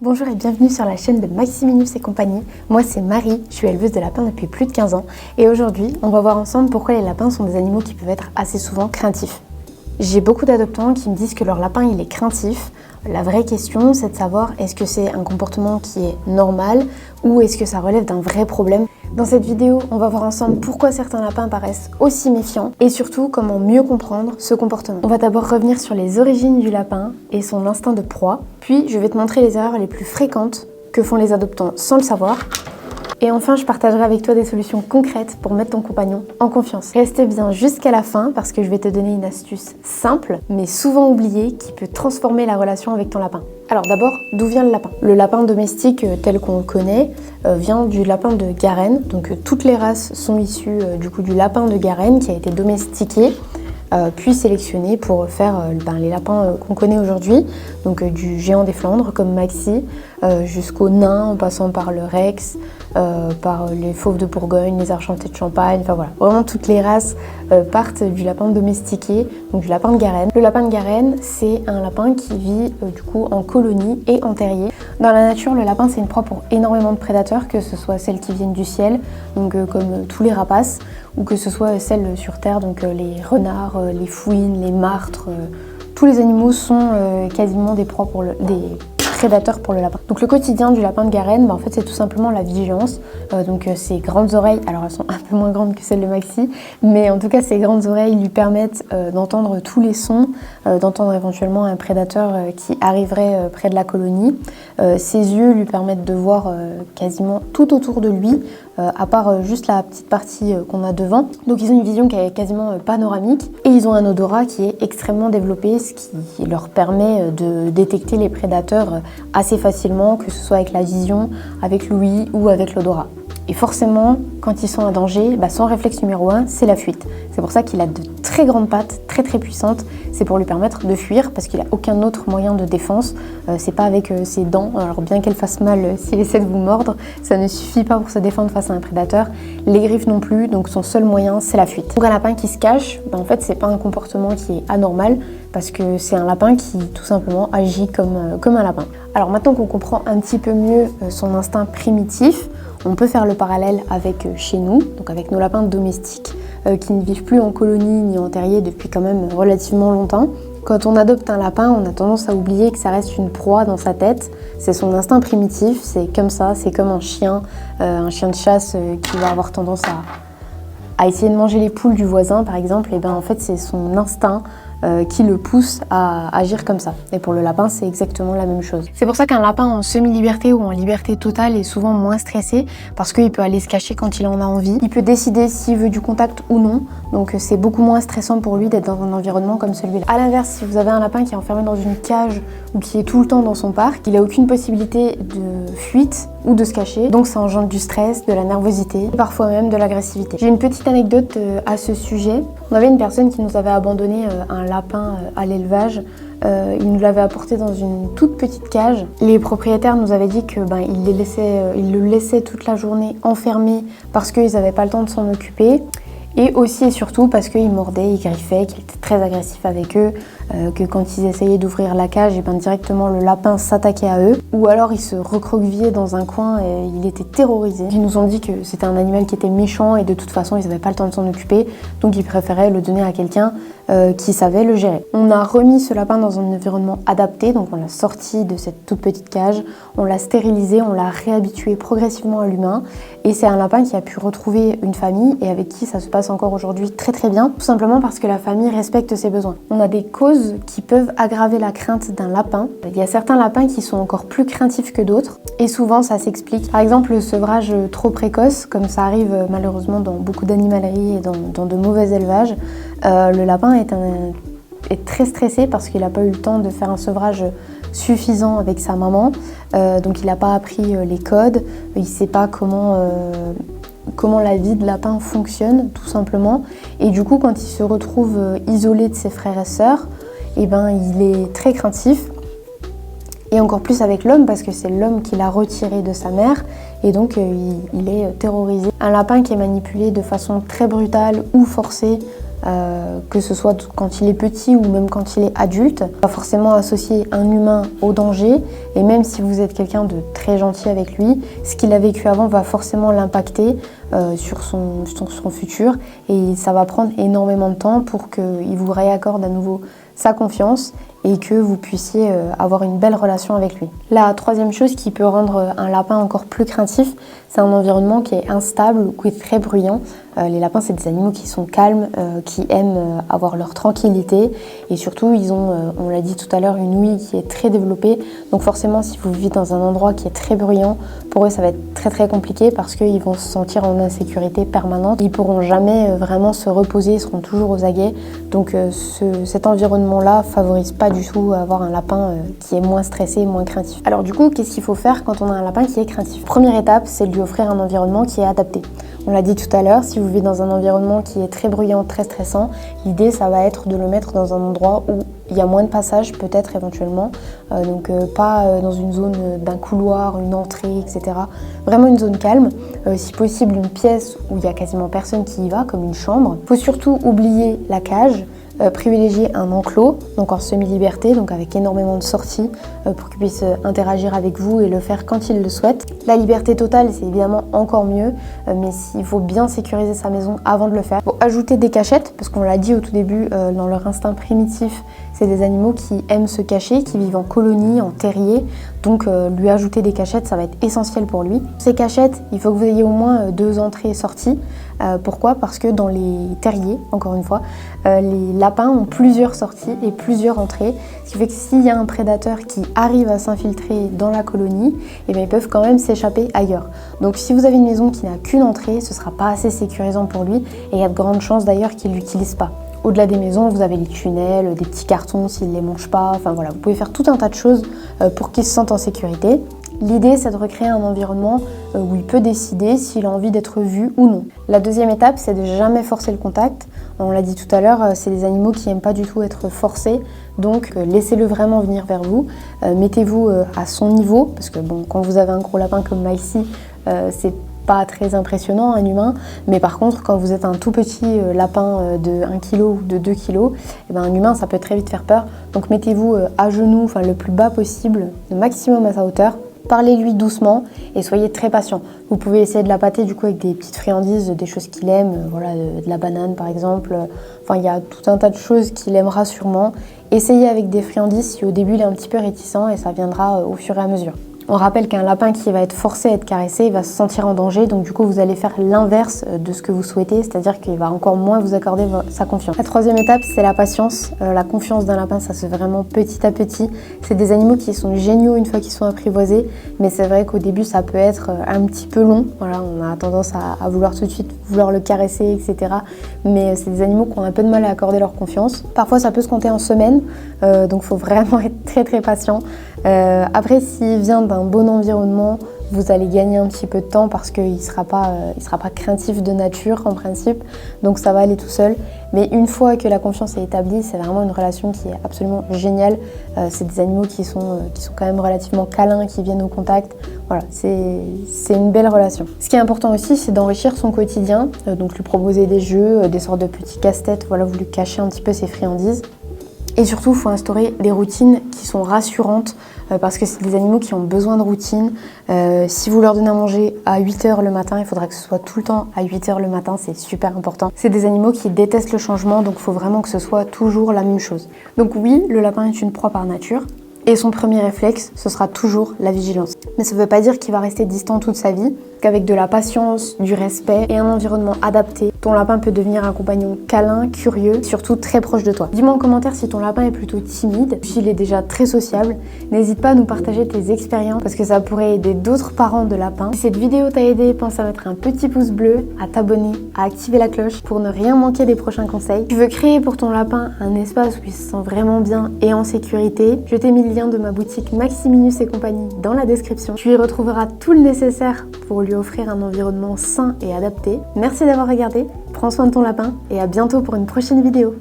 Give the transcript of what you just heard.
Bonjour et bienvenue sur la chaîne de Maximinus et compagnie. Moi c'est Marie, je suis éleveuse de lapins depuis plus de 15 ans et aujourd'hui on va voir ensemble pourquoi les lapins sont des animaux qui peuvent être assez souvent craintifs. J'ai beaucoup d'adoptants qui me disent que leur lapin il est craintif. La vraie question c'est de savoir est-ce que c'est un comportement qui est normal ou est-ce que ça relève d'un vrai problème. Dans cette vidéo, on va voir ensemble pourquoi certains lapins paraissent aussi méfiants et surtout comment mieux comprendre ce comportement. On va d'abord revenir sur les origines du lapin et son instinct de proie, puis je vais te montrer les erreurs les plus fréquentes que font les adoptants sans le savoir. Et enfin, je partagerai avec toi des solutions concrètes pour mettre ton compagnon en confiance. Reste bien jusqu'à la fin parce que je vais te donner une astuce simple, mais souvent oubliée, qui peut transformer la relation avec ton lapin. Alors d'abord, d'où vient le lapin? Le lapin domestique tel qu'on le connaît vient du lapin de Garenne. Donc toutes les races sont issues du lapin de Garenne qui a été domestiqué. Puis sélectionné pour faire les lapins qu'on connaît aujourd'hui, donc du géant des Flandres comme Maxi, jusqu'au nain en passant par le Rex, par les fauves de Bourgogne, les argentés de Champagne, enfin voilà, vraiment toutes les races partent du lapin domestiqué, donc du lapin de Garenne. Le lapin de Garenne, c'est un lapin qui vit en colonie et en terrier. Dans la nature, le lapin c'est une proie pour énormément de prédateurs, que ce soit celles qui viennent du ciel, donc comme tous les rapaces, ou que ce soit celles sur terre, donc les renards, les fouines, les martres, tous les animaux sont quasiment des proies pour des prédateurs pour le lapin. Donc le quotidien du lapin de Garenne, en fait c'est tout simplement la vigilance. Donc ses grandes oreilles, alors elles sont un peu moins grandes que celles de Maxi, mais en tout cas ses grandes oreilles lui permettent d'entendre tous les sons, d'entendre éventuellement un prédateur qui arriverait près de la colonie. Ses yeux lui permettent de voir quasiment tout autour de lui, à part juste la petite partie qu'on a devant. Donc ils ont une vision qui est quasiment panoramique et ils ont un odorat qui est extrêmement développé, ce qui leur permet de détecter les prédateurs assez facilement, que ce soit avec la vision, avec l'ouïe ou avec l'odorat. Et forcément, quand ils sont en danger, son réflexe numéro 1, c'est la fuite. C'est pour ça qu'il a de très grandes pattes, très puissantes. C'est pour lui permettre de fuir parce qu'il n'a aucun autre moyen de défense. C'est pas avec ses dents, alors bien qu'elles fassent mal s'il essaie de vous mordre, ça ne suffit pas pour se défendre face à un prédateur. Les griffes non plus, donc son seul moyen, c'est la fuite. Pour un lapin qui se cache, en fait, c'est pas un comportement qui est anormal parce que c'est un lapin qui, tout simplement, agit comme un lapin. Alors maintenant qu'on comprend un petit peu mieux son instinct primitif, on peut faire le parallèle avec chez nous, donc avec nos lapins domestiques qui ne vivent plus en colonie ni en terrier depuis quand même relativement longtemps. Quand on adopte un lapin, on a tendance à oublier que ça reste une proie dans sa tête. C'est son instinct primitif, c'est comme ça, c'est comme un chien de chasse qui va avoir tendance à essayer de manger les poules du voisin par exemple. Et en fait c'est son instinct qui le pousse à agir comme ça. Et pour le lapin, c'est exactement la même chose. C'est pour ça qu'un lapin en semi-liberté ou en liberté totale est souvent moins stressé parce qu'il peut aller se cacher quand il en a envie. Il peut décider s'il veut du contact ou non. Donc c'est beaucoup moins stressant pour lui d'être dans un environnement comme celui-là. A l'inverse, si vous avez un lapin qui est enfermé dans une cage ou qui est tout le temps dans son parc, il n'a aucune possibilité de fuite ou de se cacher. Donc ça engendre du stress, de la nervosité, parfois même de l'agressivité. J'ai une petite anecdote à ce sujet. On avait une personne qui nous avait abandonné un lapin à l'élevage. Il nous l'avait apporté dans une toute petite cage. Les propriétaires nous avaient dit que ils le laissaient toute la journée enfermé parce qu'ils n'avaient pas le temps de s'en occuper. Et aussi et surtout parce qu'ils mordaient, ils griffaient, qu'il était très agressif avec eux, que quand ils essayaient d'ouvrir la cage, directement le lapin s'attaquait à eux. Ou alors ils se recroquevillaient dans un coin et il était terrorisé. Ils nous ont dit que c'était un animal qui était méchant et de toute façon ils n'avaient pas le temps de s'en occuper, donc ils préféraient le donner à quelqu'un qui savait le gérer. On a remis ce lapin dans un environnement adapté, donc on l'a sorti de cette toute petite cage, on l'a stérilisé, on l'a réhabitué progressivement à l'humain et c'est un lapin qui a pu retrouver une famille et avec qui ça se passe encore aujourd'hui très bien, tout simplement parce que la famille respecte ses besoins. On a des causes qui peuvent aggraver la crainte d'un lapin. Il y a certains lapins qui sont encore plus craintifs que d'autres et souvent ça s'explique. Par exemple le sevrage trop précoce, comme ça arrive malheureusement dans beaucoup d'animaleries et dans de mauvais élevages. Le lapin est très stressé parce qu'il n'a pas eu le temps de faire un sevrage suffisant avec sa maman, donc il n'a pas appris les codes, il ne sait pas comment la vie de lapin fonctionne tout simplement, et du coup quand il se retrouve isolé de ses frères et sœurs, il est très craintif, et encore plus avec l'homme parce que c'est l'homme qui l'a retiré de sa mère et donc il est terrorisé. Un lapin qui est manipulé de façon très brutale ou forcée que ce soit quand il est petit ou même quand il est adulte. Pas forcément associer un humain au danger, et même si vous êtes quelqu'un de très gentil avec lui, ce qu'il a vécu avant va forcément l'impacter sur son futur, et ça va prendre énormément de temps pour qu'il vous réaccorde à nouveau sa confiance et que vous puissiez avoir une belle relation avec lui. La troisième chose qui peut rendre un lapin encore plus craintif, c'est un environnement qui est instable ou qui est très bruyant. Les lapins, c'est des animaux qui sont calmes, qui aiment avoir leur tranquillité, et surtout ils ont, on l'a dit tout à l'heure, une ouïe qui est très développée. Donc forcément, si vous vivez dans un endroit qui est très bruyant, pour eux ça va être très très compliqué parce qu'ils vont se sentir en insécurité permanente. Ils pourront jamais vraiment se reposer, ils seront toujours aux aguets. Donc cet environnement-là favorise pas du tout avoir un lapin qui est moins stressé, moins craintif. Alors du coup, qu'est-ce qu'il faut faire quand on a un lapin qui est craintif? Première étape, c'est de lui offrir un environnement qui est adapté. On l'a dit tout à l'heure, si vous vivez dans un environnement qui est très bruyant, très stressant, l'idée ça va être de le mettre dans un endroit où il y a moins de passages peut-être éventuellement, pas dans une zone d'un couloir, une entrée, etc. Vraiment une zone calme, si possible une pièce où il y a quasiment personne qui y va, comme une chambre. Il faut surtout oublier la cage, privilégier un enclos, donc en semi-liberté, donc avec énormément de sorties pour qu'il puisse interagir avec vous et le faire quand il le souhaite. La liberté totale, c'est évidemment encore mieux, mais il faut bien sécuriser sa maison avant de le faire. Il faut ajouter des cachettes, parce qu'on l'a dit au tout début, dans leur instinct primitif, c'est des animaux qui aiment se cacher, qui vivent en colonie, en terrier, donc lui ajouter des cachettes, ça va être essentiel pour lui. Ces cachettes, il faut que vous ayez au moins 2 entrées et sorties. Pourquoi? Parce que dans les terriers, encore une fois, les lapins ont plusieurs sorties et plusieurs entrées, ce qui fait que s'il y a un prédateur qui arrive à s'infiltrer dans la colonie, eh bien, ils peuvent quand même s'échapper ailleurs. Donc si vous avez une maison qui n'a qu'une entrée, ce ne sera pas assez sécurisant pour lui, et il y a de grandes chances d'ailleurs qu'il ne l'utilise pas. Au-delà des maisons, vous avez les tunnels, des petits cartons s'il ne les mange pas, enfin voilà, vous pouvez faire tout un tas de choses pour qu'il se sente en sécurité. L'idée, c'est de recréer un environnement où il peut décider s'il a envie d'être vu ou non. La deuxième étape, c'est de jamais forcer le contact. On l'a dit tout à l'heure, c'est des animaux qui n'aiment pas du tout être forcés, donc laissez-le vraiment venir vers vous. Mettez-vous à son niveau, parce que bon, quand vous avez un gros lapin comme Milesy, c'est pas très impressionnant un humain, mais par contre quand vous êtes un tout petit lapin de 1 kg ou de 2 kg, et ben un humain ça peut très vite faire peur. Donc mettez-vous à genoux, enfin le plus bas possible, le maximum à sa hauteur. Parlez-lui doucement et soyez très patient. Vous pouvez essayer de l'appâter du coup avec des petites friandises, des choses qu'il aime, voilà, de la banane par exemple. Enfin, il y a tout un tas de choses qu'il aimera sûrement. Essayez avec des friandises si au début il est un petit peu réticent, et ça viendra au fur et à mesure. On rappelle qu'un lapin qui va être forcé à être caressé, il va se sentir en danger, donc du coup vous allez faire l'inverse de ce que vous souhaitez, c'est-à-dire qu'il va encore moins vous accorder sa confiance. La troisième étape, c'est la patience. La confiance d'un lapin, ça se fait vraiment petit à petit. C'est des animaux qui sont géniaux une fois qu'ils sont apprivoisés, mais c'est vrai qu'au début ça peut être un petit peu long. Voilà, on a tendance à vouloir tout de suite vouloir le caresser, etc. Mais c'est des animaux qui ont un peu de mal à accorder leur confiance. Parfois ça peut se compter en semaines, donc il faut vraiment être très très patient. Après, s'il vient d'un bon environnement, vous allez gagner un petit peu de temps parce qu'il ne sera pas craintif de nature en principe, donc ça va aller tout seul. Mais une fois que la confiance est établie, c'est vraiment une relation qui est absolument géniale. C'est des animaux qui sont quand même relativement câlins, qui viennent au contact. Voilà, c'est une belle relation. Ce qui est important aussi, c'est d'enrichir son quotidien, donc lui proposer des jeux, des sortes de petits casse-têtes, voilà, vous lui cachez un petit peu ses friandises. Et surtout, il faut instaurer des routines qui sont rassurantes parce que c'est des animaux qui ont besoin de routine. Si vous leur donnez à manger à 8h le matin, il faudra que ce soit tout le temps à 8h le matin, c'est super important. C'est des animaux qui détestent le changement, donc il faut vraiment que ce soit toujours la même chose. Donc oui, le lapin est une proie par nature. Et son premier réflexe, ce sera toujours la vigilance. Mais ça ne veut pas dire qu'il va rester distant toute sa vie, qu'avec de la patience, du respect et un environnement adapté, ton lapin peut devenir un compagnon câlin, curieux, surtout très proche de toi. Dis-moi en commentaire si ton lapin est plutôt timide, s'il est déjà très sociable. N'hésite pas à nous partager tes expériences parce que ça pourrait aider d'autres parents de lapins. Si cette vidéo t'a aidé, pense à mettre un petit pouce bleu, à t'abonner, à activer la cloche pour ne rien manquer des prochains conseils. Tu veux créer pour ton lapin un espace où il se sent vraiment bien et en sécurité, je t'ai mis le lien de ma boutique Maximinus et compagnie dans la description. Tu y retrouveras tout le nécessaire pour lui offrir un environnement sain et adapté. Merci d'avoir regardé, prends soin de ton lapin et à bientôt pour une prochaine vidéo.